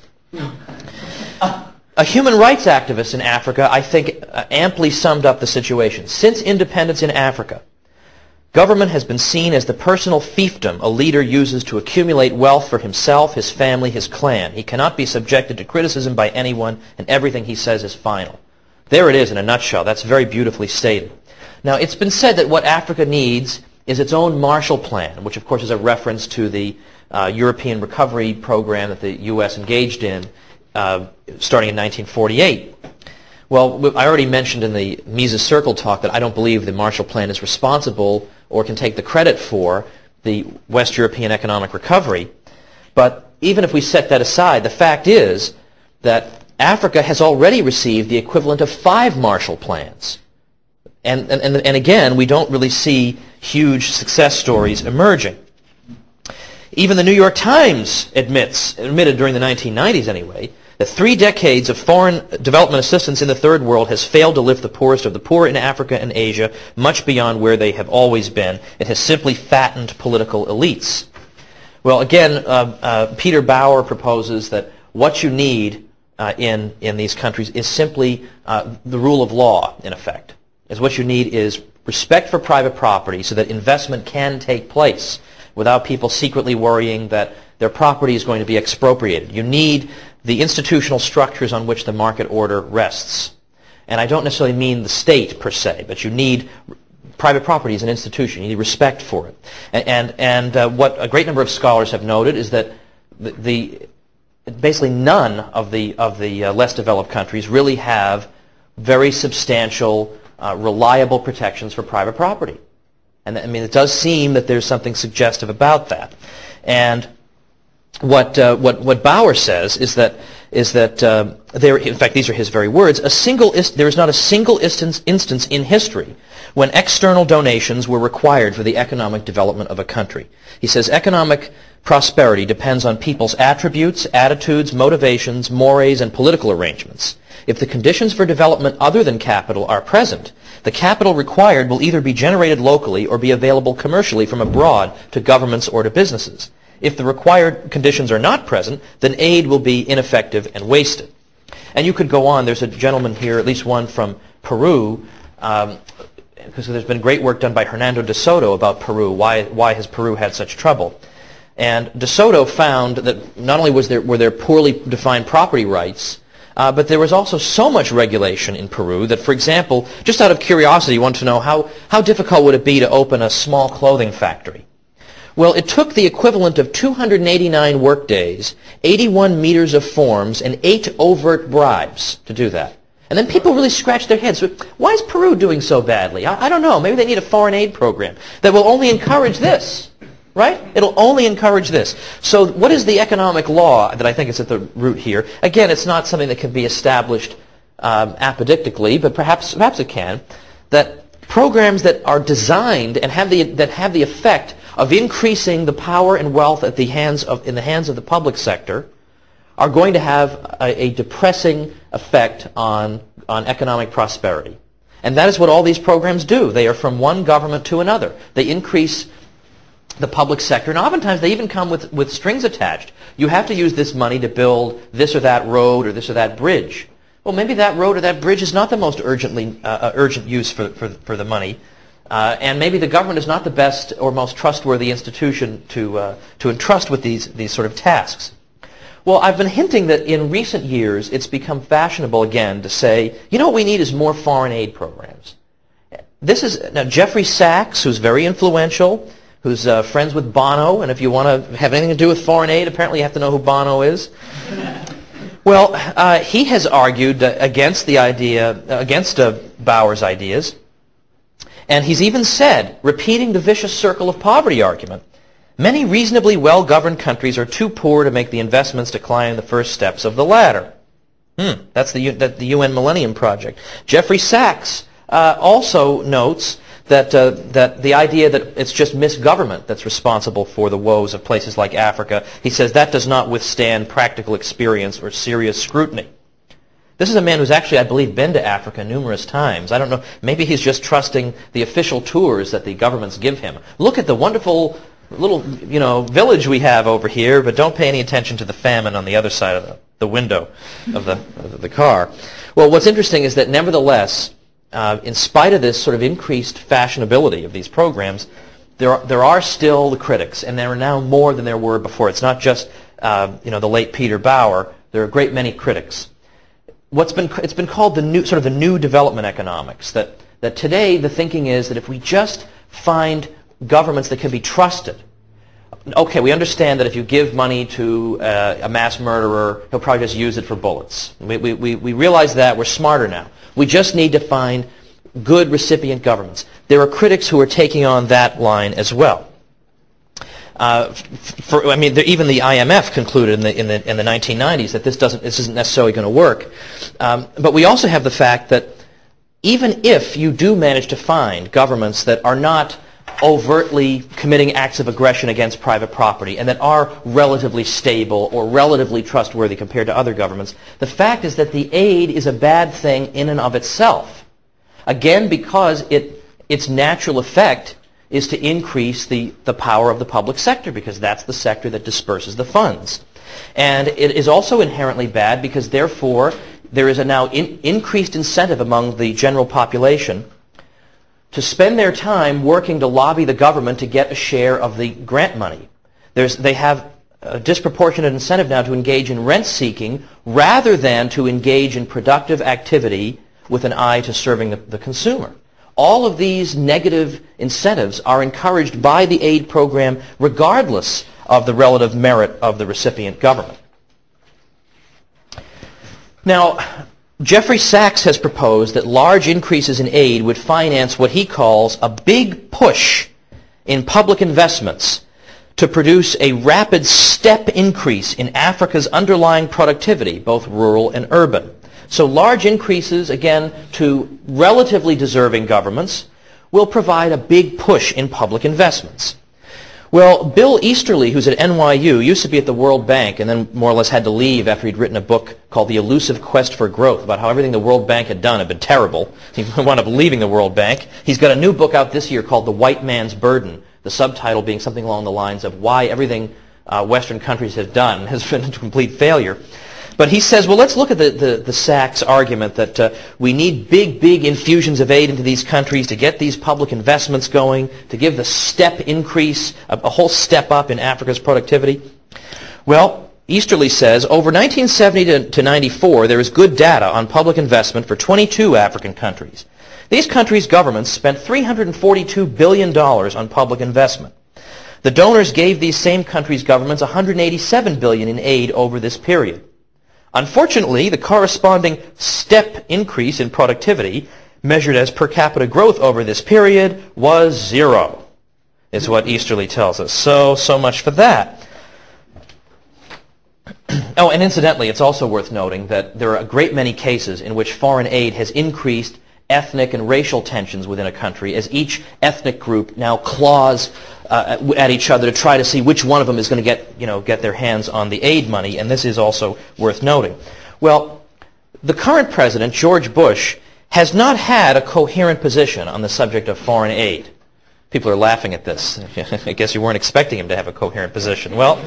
A human rights activist in Africa, I think, amply summed up the situation. Since independence in Africa, government has been seen as the personal fiefdom a leader uses to accumulate wealth for himself, his family, his clan. He cannot be subjected to criticism by anyone, and everything he says is final. There it is in a nutshell. That's very beautifully stated. Now, it's been said that what Africa needs is its own Marshall Plan, which of course is a reference to the European recovery program that the U.S. engaged in starting in 1948. Well, I already mentioned in the Mises Circle talk that I don't believe the Marshall Plan is responsible or can take the credit for the West European economic recovery. But even if we set that aside, the fact is that Africa has already received the equivalent of 5 Marshall Plans. And again, we don't really see huge success stories emerging. Even the New York Times admitted during the 1990s anyway, that 3 decades of foreign development assistance in the Third World has failed to lift the poorest of the poor in Africa and Asia much beyond where they have always been. It has simply fattened political elites. Well, again, Peter Bauer proposes that what you need in these countries is simply the rule of law, in effect. Is what you need is respect for private property so that investment can take place without people secretly worrying that their property is going to be expropriated. You need the institutional structures on which the market order rests. And I don't necessarily mean the state per se, but you need private property as an institution. You need respect for it. And what a great number of scholars have noted is that basically none of the less developed countries really have very substantial, reliable protections for private property. And I mean, it does seem that there's something suggestive about that. And what Bauer says is that there, in fact, these are his very words, there is not a single instance in history when external donations were required for the economic development of a country. He says economic prosperity depends on people's attributes, attitudes, motivations, mores, and political arrangements. If the conditions for development other than capital are present, the capital required will either be generated locally or be available commercially from abroad to governments or to businesses. If the required conditions are not present, then aid will be ineffective and wasted. And you could go on. There's a gentleman here, at least one from Peru, because there's been great work done by Hernando de Soto about Peru. Why has Peru had such trouble? And de Soto found that not only were there poorly defined property rights, but there was also so much regulation in Peru that, for example, just out of curiosity, you want to know how difficult would it be to open a small clothing factory? Well, it took the equivalent of 289 work days, 81 meters of forms, and 8 overt bribes to do that. And then people really scratch their heads. Why is Peru doing so badly? I don't know. Maybe they need a foreign aid program that will only encourage this. Right? It'll only encourage this. So what is the economic law that I think is at the root here? Again, it's not something that can be established apodictically, but perhaps it can. That programs that are designed and have the effect of increasing the power and wealth in the hands of the public sector are going to have a depressing effect on economic prosperity. And that is what all these programs do. They are from one government to another. They increase the public sector, and oftentimes they even come with strings attached. You have to use this money to build this or that road or this or that bridge. Well, maybe that road or that bridge is not the most urgent use for the money, and maybe the government is not the best or most trustworthy institution to entrust with these sort of tasks. Well, I've been hinting that in recent years it's become fashionable again to say, you know what we need is more foreign aid programs. This is now Jeffrey Sachs, who's very influential, who's friends with Bono, and if you want to have anything to do with foreign aid, apparently you have to know who Bono is. Well, he has argued against the idea, against Bauer's ideas, and he's even said, repeating the vicious circle of poverty argument, many reasonably well-governed countries are too poor to make the investments to climb the first steps of the ladder. That's the UN Millennium Project. Jeffrey Sachs also notes that the idea that it's just misgovernment that's responsible for the woes of places like Africa, he says that does not withstand practical experience or serious scrutiny. This is a man who's actually, I believe, been to Africa numerous times. I don't know, maybe he's just trusting the official tours that the governments give him. Look at the wonderful little, village we have over here, but don't pay any attention to the famine on the other side of the window of the car. Well, what's interesting is that nevertheless, in spite of this sort of increased fashionability of these programs, there are still the critics, and there are now more than there were before. It's not just the late Peter Bauer. There are a great many critics. It's been called the new development economics. That today the thinking is that if we just find governments that can be trusted. Okay, we understand that if you give money to a mass murderer, he'll probably just use it for bullets. We realize that. We're smarter now. We just need to find good recipient governments. There are critics who are taking on that line as well. Even the IMF concluded in the 1990s that this isn't necessarily going to work. But we also have the fact that even if you do manage to find governments that are not overtly committing acts of aggression against private property and that are relatively stable or relatively trustworthy compared to other governments, the fact is that the aid is a bad thing in and of itself. Again, because its natural effect is to increase the power of the public sector, because that's the sector that disperses the funds. And it is also inherently bad because, therefore, there is a now increased incentive among the general population to spend their time working to lobby the government to get a share of the grant money. They have a disproportionate incentive now to engage in rent-seeking rather than to engage in productive activity with an eye to serving the consumer. All of these negative incentives are encouraged by the aid program regardless of the relative merit of the recipient government. Now, Jeffrey Sachs has proposed that large increases in aid would finance what he calls a big push in public investments to produce a rapid step increase in Africa's underlying productivity, both rural and urban. So large increases, again, to relatively deserving governments will provide a big push in public investments. Well, Bill Easterly, who's at NYU, used to be at the World Bank and then more or less had to leave after he'd written a book called The Elusive Quest for Growth about how everything the World Bank had done had been terrible. He wound up leaving the World Bank. He's got a new book out this year called The White Man's Burden, the subtitle being something along the lines of why everything Western countries have done has been a complete failure. But he says, well, let's look at the Sachs argument that we need big infusions of aid into these countries to get these public investments going, to give the step increase, a whole step up in Africa's productivity. Well, Easterly says, over 1970 to 94, there is good data on public investment for 22 African countries. These countries' governments spent $342 billion on public investment. The donors gave these same countries' governments $187 billion in aid over this period. Unfortunately, the corresponding step increase in productivity, measured as per capita growth over this period, was 0, is what Easterly tells us. So much for that. Oh, and incidentally, it's also worth noting that there are a great many cases in which foreign aid has increased ethnic and racial tensions within a country as each ethnic group now claws at each other to try to see which one of them is going to get their hands on the aid money, and this is also worth noting. Well, the current president, George Bush, has not had a coherent position on the subject of foreign aid. People are laughing at this. I guess you weren't expecting him to have a coherent position. Well,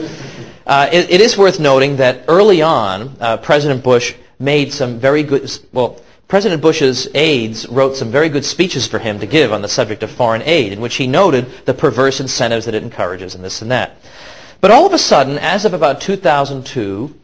it is worth noting that early on, President Bush made some very good, President Bush's aides wrote some very good speeches for him to give on the subject of foreign aid, in which he noted the perverse incentives that it encourages and this and that. But all of a sudden, as of about 2002,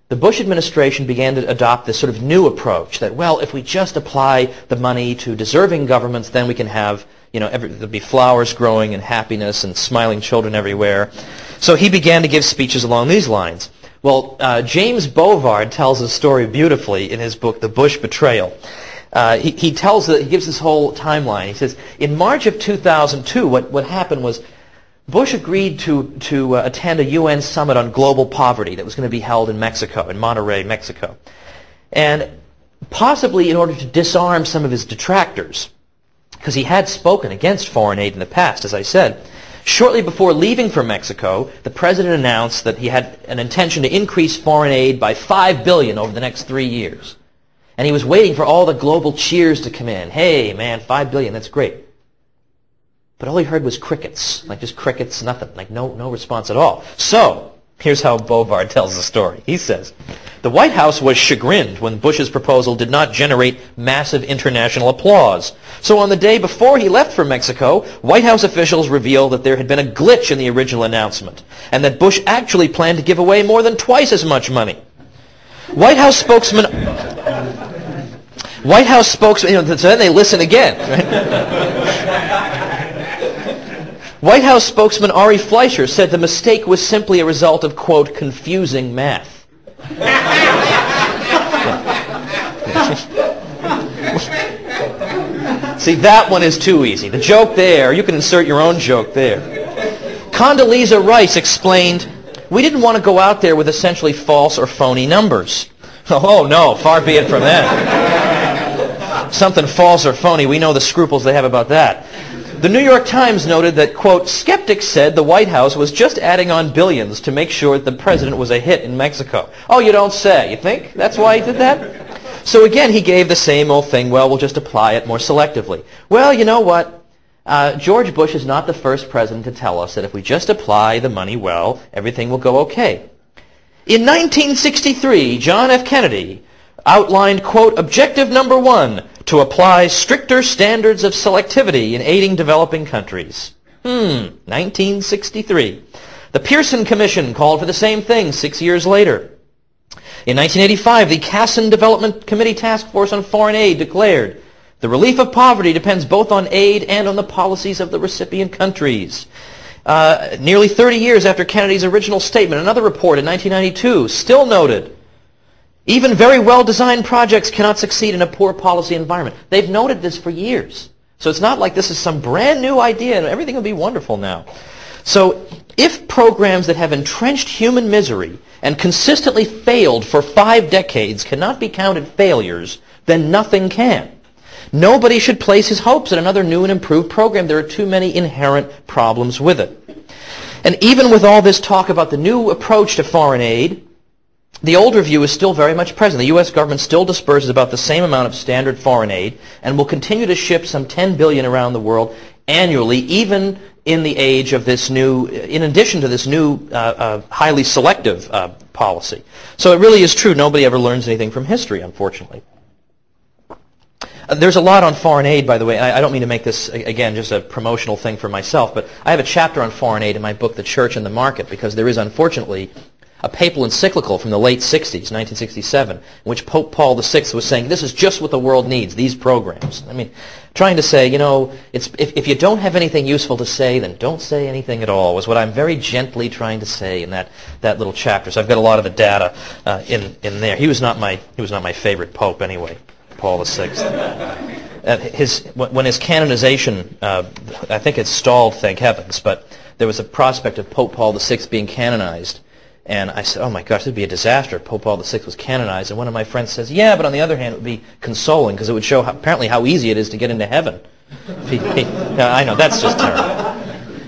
the Bush administration began to adopt this sort of new approach that, well, if we just apply the money to deserving governments, then we can have, there'll be flowers growing and happiness and smiling children everywhere. So he began to give speeches along these lines. Well, James Bovard tells a story beautifully in his book, The Bush Betrayal. He gives this whole timeline. He says, in March of 2002, what happened was Bush agreed to attend a UN summit on global poverty that was going to be held in Mexico, in Monterrey, Mexico. And possibly in order to disarm some of his detractors, because he had spoken against foreign aid in the past, as I said. Shortly before leaving for Mexico, the president announced that he had an intention to increase foreign aid by $5 billion over the next 3 years. And he was waiting for all the global cheers to come in. Hey, man, $5 billion, that's great. But all he heard was crickets, like just crickets, nothing, like no response at all. So, here's how Bovard tells the story. He says, the White House was chagrined when Bush's proposal did not generate massive international applause. So on the day before he left for Mexico, White House officials revealed that there had been a glitch in the original announcement, and that Bush actually planned to give away more than twice as much money. White House spokesman, so then they listen again. White House spokesman Ari Fleischer said the mistake was simply a result of, quote, confusing math. See, that one is too easy. The joke there, you can insert your own joke there. Condoleezza Rice explained, we didn't want to go out there with essentially false or phony numbers. Oh no, far be it from that. something false or phony. We know the scruples they have about that. The New York Times noted that, quote, skeptics said the White House was just adding on billions to make sure that the president was a hit in Mexico. Oh, you don't say. You think that's why he did that? So again, he gave the same old thing, well, we'll just apply it more selectively. Well, you know what? George Bush is not the first president to tell us that if we just apply the money well, everything will go okay. In 1963, John F. Kennedy outlined, quote, objective number 1, to apply stricter standards of selectivity in aiding developing countries. 1963. The Pearson Commission called for the same thing 6 years later. In 1985, the Casson Development Committee Task Force on Foreign Aid declared, the relief of poverty depends both on aid and on the policies of the recipient countries. Nearly 30 years after Kennedy's original statement, another report in 1992 still noted, even very well-designed projects cannot succeed in a poor policy environment. They've noted this for years. So it's not like this is some brand new idea and everything will be wonderful now. So if programs that have entrenched human misery and consistently failed for 5 decades cannot be counted failures, then nothing can. Nobody should place his hopes in another new and improved program. There are too many inherent problems with it. And even with all this talk about the new approach to foreign aid, the older view is still very much present. The U.S. government still disperses about the same amount of standard foreign aid and will continue to ship some $10 billion around the world annually, even in the age of this new, in addition to this new highly selective policy. So it really is true. Nobody ever learns anything from history, unfortunately. There's a lot on foreign aid, by the way. I don't mean to make this, again, just a promotional thing for myself, but I have a chapter on foreign aid in my book, The Church and the Market, because there is, unfortunately, a papal encyclical from the late 60s, 1967, in which Pope Paul VI was saying, this is just what the world needs, these programs. I mean, trying to say, you know, if you don't have anything useful to say, then don't say anything at all, was what I'm very gently trying to say in that little chapter. So I've got a lot of the data in there. He was not my favorite pope anyway, Paul VI. When his canonization, I think it stalled, thank heavens, but there was a prospect of Pope Paul VI being canonized. And I said, oh my gosh, this would be a disaster if Pope Paul VI was canonized. And one of my friends says, yeah, but on the other hand, it would be consoling because it would show apparently how easy it is to get into heaven. I know, that's just terrible.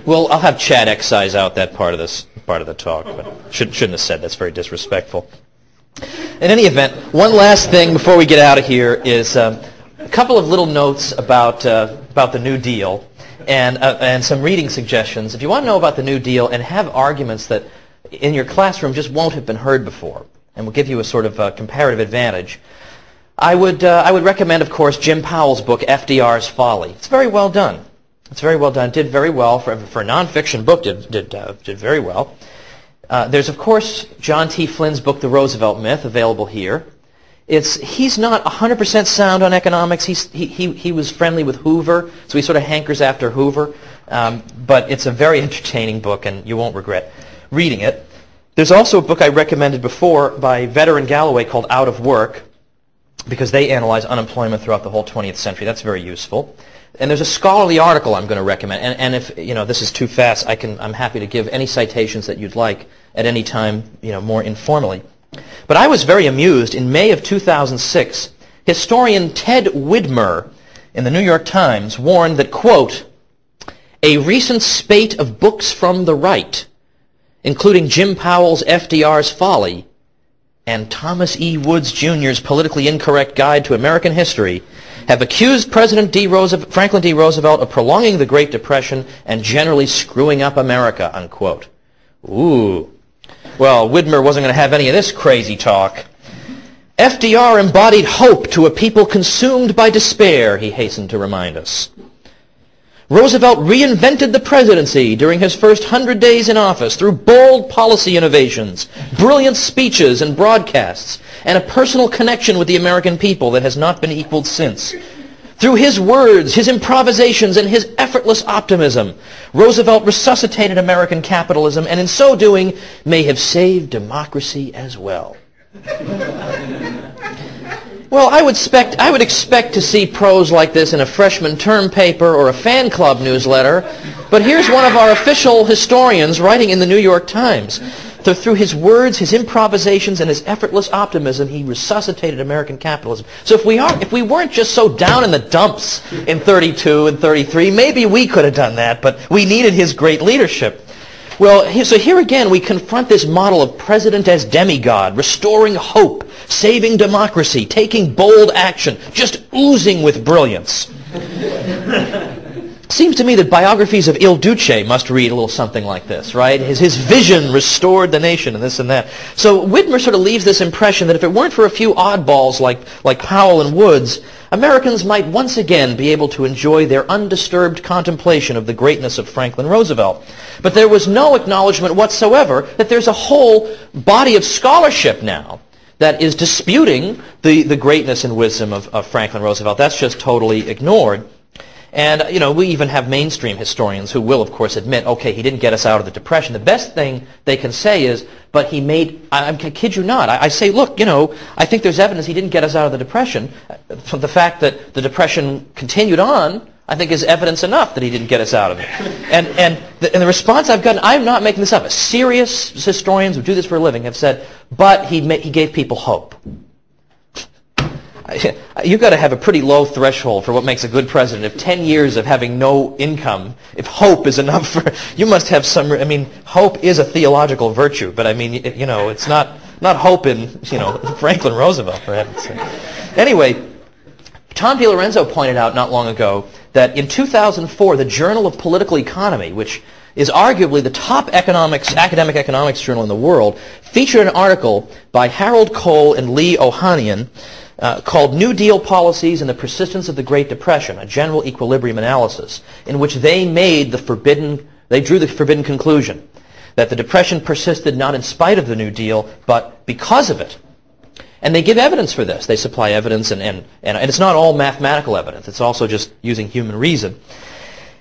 Well, I'll have Chad excise out that part of the talk, but shouldn't have said that's very disrespectful. In any event, one last thing before we get out of here is a couple of little notes about the New Deal and some reading suggestions. If you want to know about the New Deal and have arguments that in your classroom just won't have been heard before and will give you a sort of comparative advantage, I would recommend, of course, Jim Powell's book, FDR's Folly. It's very well done. It's very well done. Did very well for a nonfiction book. Did very well. There's, of course, John T. Flynn's book, The Roosevelt Myth, available here. He's not 100% sound on economics. He was friendly with Hoover, so he sort of hankers after Hoover. But it's a very entertaining book, and you won't regret reading it. There's also a book I recommended before by Vetter & Galloway called Out of Work, because they analyze unemployment throughout the whole 20th century. That's very useful. And there's a scholarly article I'm going to recommend. And if this is too fast, I'm happy to give any citations that you'd like at any time, more informally. But I was very amused. In May of 2006, historian Ted Widmer in the New York Times warned that, quote, a recent spate of books from the right, including Jim Powell's FDR's Folly and Thomas E. Woods Jr.'s Politically Incorrect Guide to American History, have accused President Franklin D. Roosevelt of prolonging the Great Depression and generally screwing up America, unquote. Ooh. Well, Widmer wasn't going to have any of this crazy talk. FDR embodied hope to a people consumed by despair, he hastened to remind us. Roosevelt reinvented the presidency during his first 100 days in office through bold policy innovations, brilliant speeches and broadcasts, and a personal connection with the American people that has not been equaled since. Through his words, his improvisations, and his effortless optimism, Roosevelt resuscitated American capitalism and in so doing may have saved democracy as well. Well, I would expect to see prose like this in a freshman term paper or a fan club newsletter, but here's one of our official historians writing in the New York Times. through his words, his improvisations, and his effortless optimism, he resuscitated American capitalism. So if we weren't just so down in the dumps in 32 and 33, maybe we could have done that, but we needed his great leadership. Well, so here again we confront this model of president as demigod, restoring hope, saving democracy, taking bold action, just oozing with brilliance. Seems to me that biographies of Il Duce must read a little something like this, right? His vision restored the nation and this and that. So Widmer sort of leaves this impression that if it weren't for a few oddballs like Powell and Woods, Americans might once again be able to enjoy their undisturbed contemplation of the greatness of Franklin Roosevelt. But there was no acknowledgement whatsoever that there's a whole body of scholarship now that is disputing the greatness and wisdom of Franklin Roosevelt. That's just totally ignored. And, we even have mainstream historians who will, of course, admit, okay, he didn't get us out of the Depression. The best thing they can say is, but he made, I kid you not, I say, look, I think there's evidence he didn't get us out of the Depression. The fact that the Depression continued on, I think, is evidence enough that he didn't get us out of it. And the response I've gotten, I'm not making this up. Serious historians who do this for a living have said, but he gave people hope. You've got to have a pretty low threshold for what makes a good president. If 10 years of having no income, if hope is enough for, you must have some, hope is a theological virtue, but it's not hope in, Franklin Roosevelt, for heaven's sake. Anyway, Tom DiLorenzo pointed out not long ago that in 2004, the Journal of Political Economy, which is arguably the top academic economics journal in the world, featured an article by Harold Cole and Lee Ohanian called New Deal Policies and the Persistence of the Great Depression, a General Equilibrium Analysis, in which they drew the forbidden conclusion that the Depression persisted not in spite of the New Deal, but because of it. And they give evidence for this. They supply evidence, and it's not all mathematical evidence. It's also just using human reason.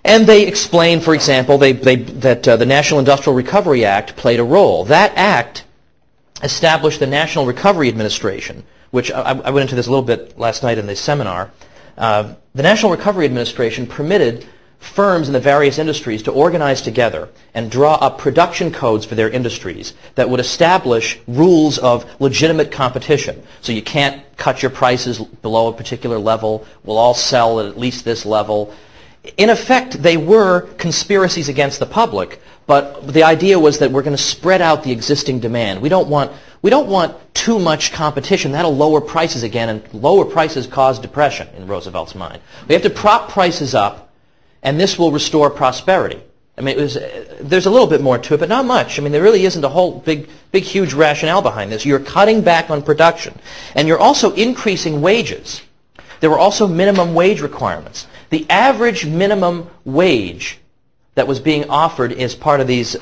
And they explain, for example, that the National Industrial Recovery Act played a role. That act established the National Recovery Administration, which I went into this a little bit last night in the seminar. The National Recovery Administration permitted firms in the various industries to organize together and draw up production codes for their industries that would establish rules of legitimate competition. So you can't cut your prices below a particular level. We'll all sell at least this level. In effect, they were conspiracies against the public, but the idea was that we're going to spread out the existing demand. We don't want too much competition. That'll lower prices again, and lower prices cause depression in Roosevelt's mind. We have to prop prices up, and this will restore prosperity. There's a little bit more to it, but not much. There really isn't a whole big, huge rationale behind this. You're cutting back on production, and you're also increasing wages. There were also minimum wage requirements. The average minimum wage that was being offered as part of these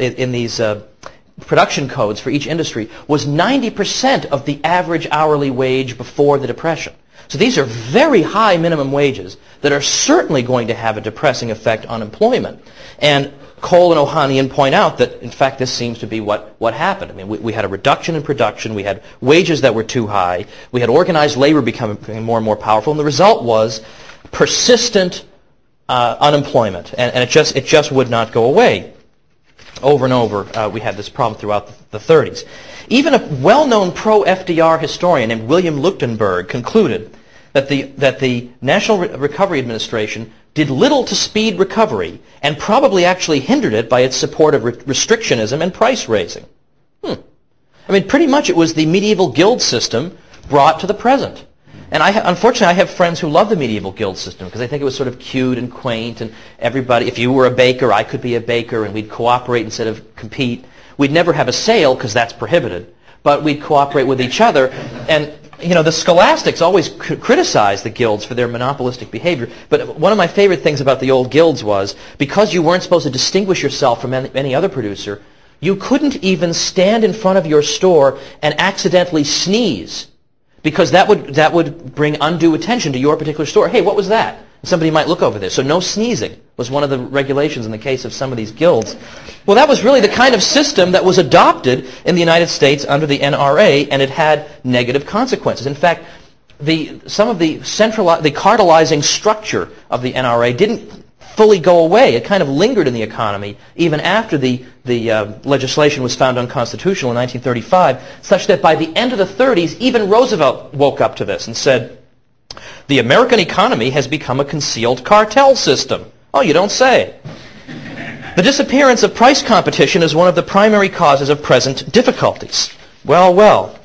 production codes for each industry was 90% of the average hourly wage before the Depression. So these are very high minimum wages that are certainly going to have a depressing effect on employment. And Cole and Ohanian point out that, in fact, this seems to be what happened. We had a reduction in production. We had wages that were too high. We had organized labor becoming more and more powerful. And the result was persistent unemployment. And it just would not go away. Over and over, we had this problem throughout the 30s. Even a well-known pro-FDR historian named William Leuchtenberg concluded that the National Recovery Administration did little to speed recovery and probably actually hindered it by its support of restrictionism and price raising. Pretty much it was the medieval guild system brought to the present. And unfortunately, I have friends who love the medieval guild system because they think it was sort of cute and quaint, and everybody, if you were a baker, I could be a baker, and we'd cooperate instead of compete. We'd never have a sale because that's prohibited, but we'd cooperate with each other. And the scholastics always criticized the guilds for their monopolistic behavior. But one of my favorite things about the old guilds was, because you weren't supposed to distinguish yourself from any other producer, you couldn't even stand in front of your store and accidentally sneeze, because that would bring undue attention to your particular store. Hey, what was that? Somebody might look over there. So no sneezing was one of the regulations in the case of some of these guilds. Well, that was really the kind of system that was adopted in the United States under the NRA, and it had negative consequences. In fact, some of the cartelizing structure of the NRA didn't fully go away. It kind of lingered in the economy even after the legislation was found unconstitutional in 1935, such that by the end of the 30s, even Roosevelt woke up to this and said, the American economy has become a concealed cartel system. Oh, you don't say. The disappearance of price competition is one of the primary causes of present difficulties. Well, well.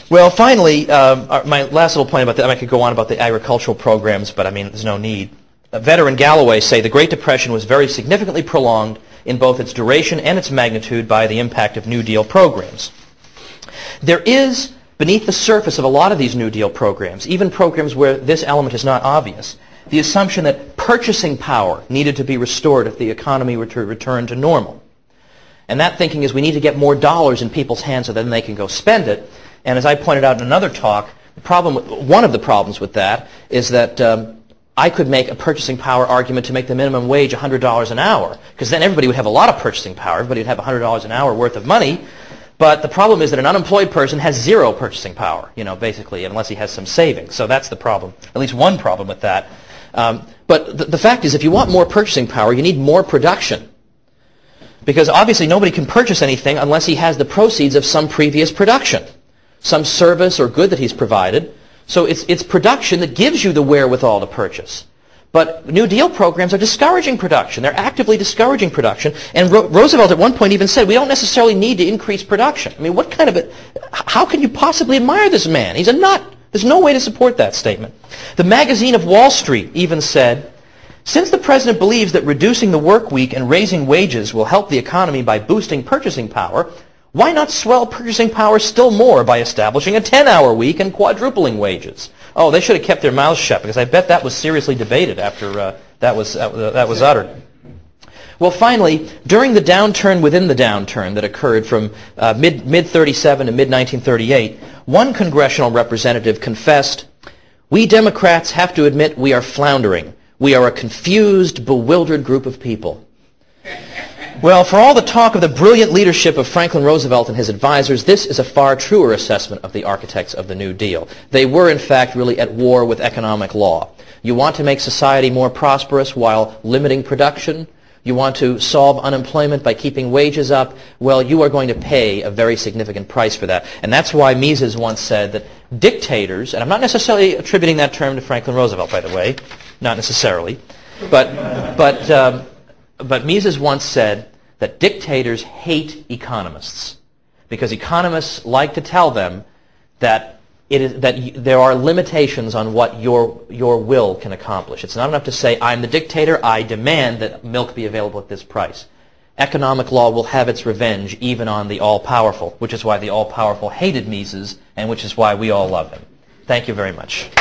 Well, finally, my last little point about that, I could go on about the agricultural programs, but I mean, there's no need. Veteran Galloway say the Great Depression was very significantly prolonged in both its duration and its magnitude by the impact of New Deal programs. There is, beneath the surface of a lot of these New Deal programs, even programs where this element is not obvious, the assumption that purchasing power needed to be restored if the economy were to return to normal. And that thinking is we need to get more dollars in people's hands so then they can go spend it. And as I pointed out in another talk, one of the problems with that is that I could make a purchasing power argument to make the minimum wage $100 an hour, because then everybody would have a lot of purchasing power. Everybody would have $100 an hour worth of money. But the problem is that an unemployed person has zero purchasing power, basically, unless he has some savings. So that's the problem, at least one problem with that. But the fact is, if you want more purchasing power, you need more production. Because obviously nobody can purchase anything unless he has the proceeds of some previous production, some service or good that he's provided. So it's production that gives you the wherewithal to purchase. But New Deal programs are discouraging production. They're actively discouraging production. And Roosevelt at one point even said, we don't necessarily need to increase production. I mean, how can you possibly admire this man? He's a nut. There's no way to support that statement. The magazine of Wall Street even said, since the president believes that reducing the work week and raising wages will help the economy by boosting purchasing power, why not swell purchasing power still more by establishing a 10-hour week and quadrupling wages? Oh, they should have kept their mouths shut, because I bet that was seriously debated after that was uttered. Well, finally, during the downturn within the downturn that occurred from mid-37 to mid-1938, one congressional representative confessed, "We Democrats have to admit we are floundering. We are a confused, bewildered group of people." Well, for all the talk of the brilliant leadership of Franklin Roosevelt and his advisors, this is a far truer assessment of the architects of the New Deal. They were, in fact, really at war with economic law. You want to make society more prosperous while limiting production? You want to solve unemployment by keeping wages up? Well, you are going to pay a very significant price for that. And that's why Mises once said that dictators, and I'm not necessarily attributing that term to Franklin Roosevelt, by the way, not necessarily, but Mises once said that dictators hate economists, because economists like to tell them that there are limitations on what your will can accomplish. It's not enough to say, I'm the dictator, I demand that milk be available at this price. Economic law will have its revenge even on the all-powerful, which is why the all-powerful hated Mises, and which is why we all love him. Thank you very much.